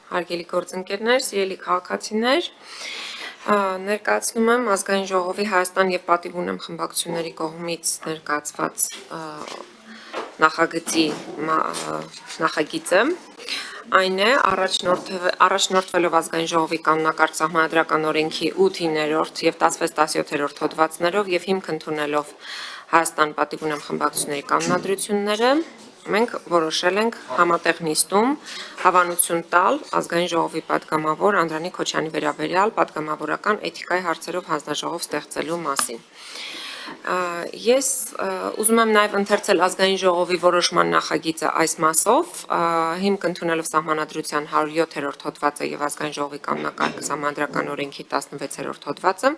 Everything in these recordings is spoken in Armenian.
Հարգելի գործընկերներ, սիրելի քաղաքացիներ, ներկայացնում եմ Ազգային ժողովի Հայաստան եւ Պատիվ ունեմ խմբակցությունների կողմից ներկայացված նախագծի նախագիծը։ Այն է առաջնորդվելով Ազգային ժողովի կանոնակարգ սահմանադրական օրենքի 8-րդ եւ 16-17-րդ հոդվածներով եւ հիմք ընդունելով Հայաստան Պատիվ ունեմ խմբակցությունների կանոնադրությունները, մենք որոշել ենք համատեղ նիստում հավանություն տալ Ազգային ժողովի պատգամավոր Անդրանիկ Քոչյանի վերաբերյալ պատգամավորական էթիկայի հարցերով հանձնաժողով ստեղծելու մասին։ Ես ուզում եմ նաև ընթերցել Ազգային ժողովի որոշման նախագիծը այս մասով, հիմք ընդունելով սահմանադրության 107-րդ հոդվածը եւ Ազգային ժողովի կանոնակարգ սահմանադրական օրենքի 16-րդ հոդվածը,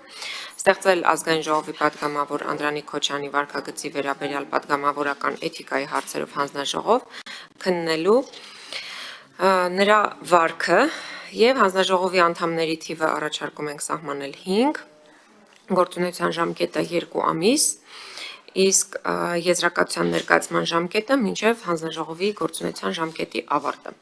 ստեղծել Ազգային ժողովի պատգամավոր Անդրանիկ Քոչյանի վարքագծի վերաբերյալ պատգամավորական էթիկայի հարցերով հանձնաժողով քննելու նրա վարքը եւ հանձնաժողովի անդամների թիվը առաջարկում ենք սահմանել 5, գործունեության ժամկետը 2 ամիս, իսկ եզրակացության ներկայացման ժամկետը մինչև հանձնաժողովի գործունեության ժամկետի ավարտը։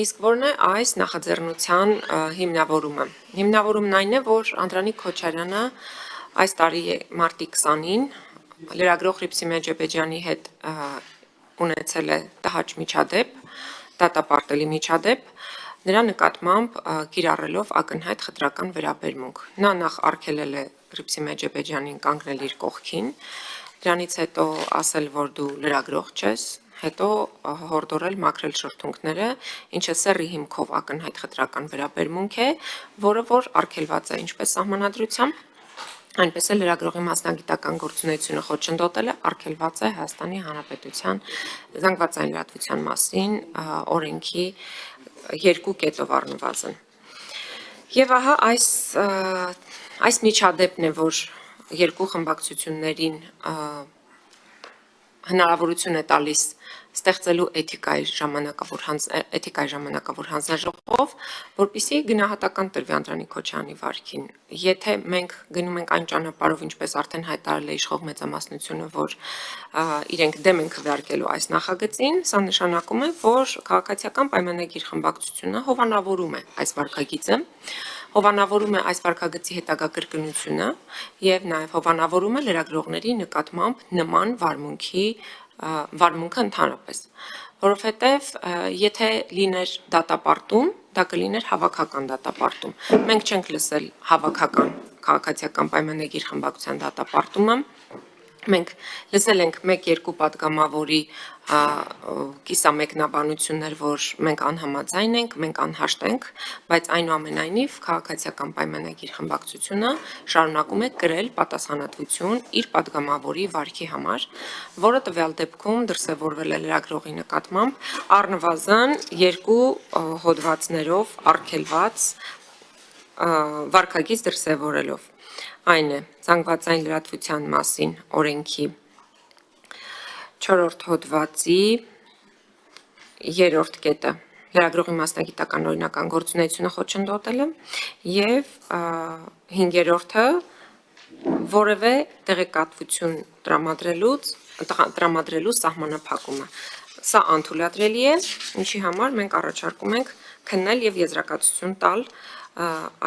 Իսկ որն է այս նախաձեռնության հիմնավորումը։ Հիմնավորումն այն է, որ Անդրանիկ Քոչարյանը այս տարի մարտի 20-ին լրագրող Հռիփսիմե Ջեբեջյանի հետ ունեցել է տհաճ միջադեպ, դատապարտելի միջադեպ, նրա նկատմամբ կիրառելով ակնհայտ խտրական վերաբերմունք։ Նա նախ արգելել է Հռիփսիմե Ջեբեջյանին կանգնել իր կողքին, դրանից հետո ասել, որ դու լրագրող չես, հետո հորդորել մաքրել շրթունքները, ինչը սեռի հիմքով ակնհայտ խտրական վերաբերմունք է, որը որ արգելված է ինչպես սահմանադրությամբ, այնպես էլ լրագրողի մասնագիտական գործունեությունը խոչընդոտել է, արգելված է Հայաստանի Հանրապետության զանգվածային լրատվության մասին օրենքի 2 կետով առնվազն։ Եվ ահա այս միջադեպն է, որ երկու խմբակցություններին հնարավորություն է տալիս ստեղծելու էթիկայի ժամանակավոր հանձնաժողով, որպեսզի գնահատական տրվի Անդրանիկ Քոչյանի վարքին։ Եթե մենք գնում ենք այն ճանապարհով, ինչպես արդեն հայտարարել է իշխող մեծամասնությունը, որ իրենք դեմ են քվեարկելու այս նախագծին, սա նշանակում է, որ քաղաքացիական պայմանագիր խմբակցությունը հովանավորում է այս վարքագիծը, հովանավորում է այս վարքագծի հետագա կրկնությունը եւ նաեւ հովանավորում է լրագրողների նկատմամբ նման վարմունքը ընդհանրապես, որովհետեւ եթե լիներ դատապարտում, դա կլիներ հավաքական դատապարտում։ Մենք չենք լսել հավաքական քաղաքացիական պայմանագիր խմբակցության դատապարտումը, մենք լսել ենք 1-2 պատգամավորի կիսամեկնաբանություններ, որ մենք անհամաձայն ենք, մենք անհաշտ ենք, բայց այնուամենայնիվ քաղաքացիական պայմանագիր խմբակցությունը շարունակում է կրել պատասխանատվություն իր պատգամավորի վարքի համար, որը տվյալ դեպքում դրսևորվել է լրագրողի նկատմամբ առնվազն 2 հոդվածներով արգելված վարքագիծ դրսևորելով։ Այն է զանգվածային լրատվության մասին օրենքի 4-րդ հոդվածի 3-րդ կետը լրագրողի մասնագիտական օրինական գործունեությունը խոչընդոտելը եւ 5-րդը որևէ տեղեկատվություն տրամադրելու սահմանափակումը։ Սա անթույլատրելի է, ինչի համար մենք առաջարկում ենք քննել եւ եզրակացություն տալ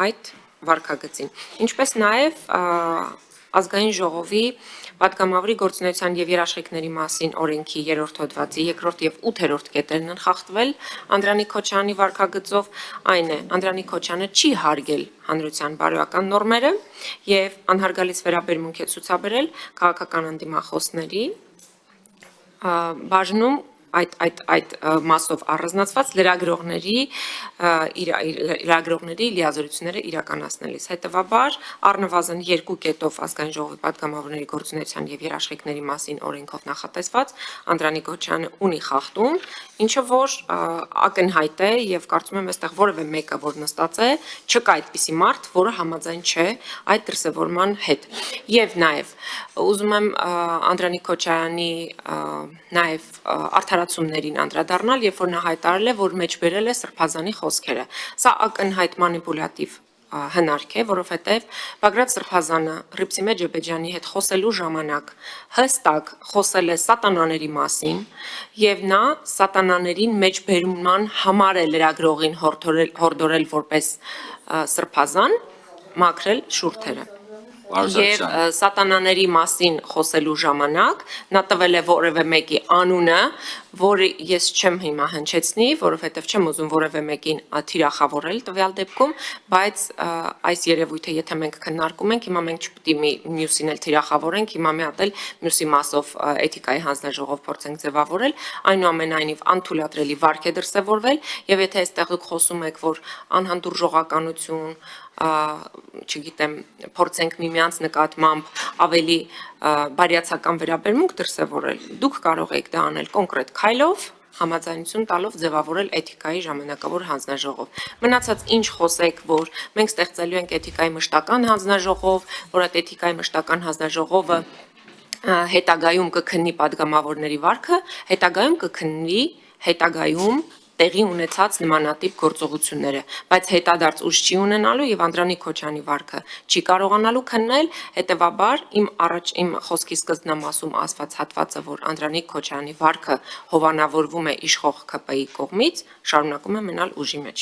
այդ վարքագծին։ Ինչպես նաեւ Ազգային ժողովի պատգամավորի գործունեության եւ երաշխիքների մասին օրենքի 3-րդ հոդվածի 2-րդ եւ 8-րդ կետերն են խախտվել Անդրանիկ Քոչյանի վարքագծով, այն է Անդրանիկ Քոչյանը չի հարգել հանրության բարոյական նորմերը եւ անհարգալից վերաբերմունք է ցուցաբերել քաղաքական ընդդիմախոսների բաժնում այդ մասով առանձնացված լրագրողների լիազորությունները իրականացնելիս։ Հետևաբար առնվազն 2 կետով Ազգային ժողովի պատգամավորների գործունեության եւ երաշխիքների մասին օրենքով նախատեսված Անդրանիկ Քոչյանը ունի խախտում, ինչը որ ակնհայտ է եւ կարծում եմ այստեղ որևէ մեկը որ նստած է, չկա այդպիսի մարդ, որը համաձայն չէ այդ դրսևորման հետ։ Եվ նաեւ ուզում եմ Անդրանիկ Քոչյանի նաեւ արդարացումներին անդրադառնալ, երբ որ նա հայտարարել է, որ մեջ բերել է սրբազանի խոսքերը։ Սա ակնհայտ մանիպուլյատիվ հնարք է, որովհետև Բագրատ Սրբազանը Հռիփսիմե Ջեբեջյանի հետ խոսելու ժամանակ հստակ խոսել է սատանաների մասին եւ նա սատանաներին մեջբերման համար է լրագրողին հորդորել որպես սրբազան մաքրել շուրթերը։ Եվ սատանաների մասին խոսելու ժամանակ նա տվել է որևէ մեկի անունը, որը ես չեմ հիմա հնչեցնի, որովհետև չեմ ուզում որևէ մեկին թիրախավորել տվյալ դեպքում, բայց այս երևույթը եթե մենք քննարկում ենք, հիմա մենք չպետք է մյուսին էլ թիրախավորենք, հիմա մի հատ էլ մյուսի մասով էթիկայի հանձնաժողով փորձենք ձևավորել, այնուամենայնիվ անթույլատրելի վարք է դրսևորվել, եւ եթե այստեղ դուք խոսում եք, որ անհանդուրժողականություն չգիտեմ, փորձենք միմյանց նկատմամբ ավելի բարյացակամ վերաբերմունք դրսևորել, դուք կարող եք դա անել կոնկրետ քայլով, համաձայնություն տալով ձևավորել էթիկայի ժամանակավոր հանձնաժողով։ Մնացած ինչ խոսեք, որ մենք ստեղծելու ենք էթիկայի մշտական հանձնաժողով, որ այդ էթիկայի մշտական հանձնաժողովը հետագայում կքննի падգամավորների վարքը, հետագայում կքննի հետագայում տեղի ունեցած նմանատիպ գործողությունները, բայց հետադարձ ուժ չի ունենալու եւ Անդրանիկ Քոչյանի վարքը չի կարողանալու քննել, հետեւաբար իմ խոսքի սկզբնամասում ասված հատվածը, որ Անդրանիկ Քոչյանի վարքը հովանավորվում է իշխող ԿՊ-ի կողմից, շարունակում է մնալ ուժի մեջ։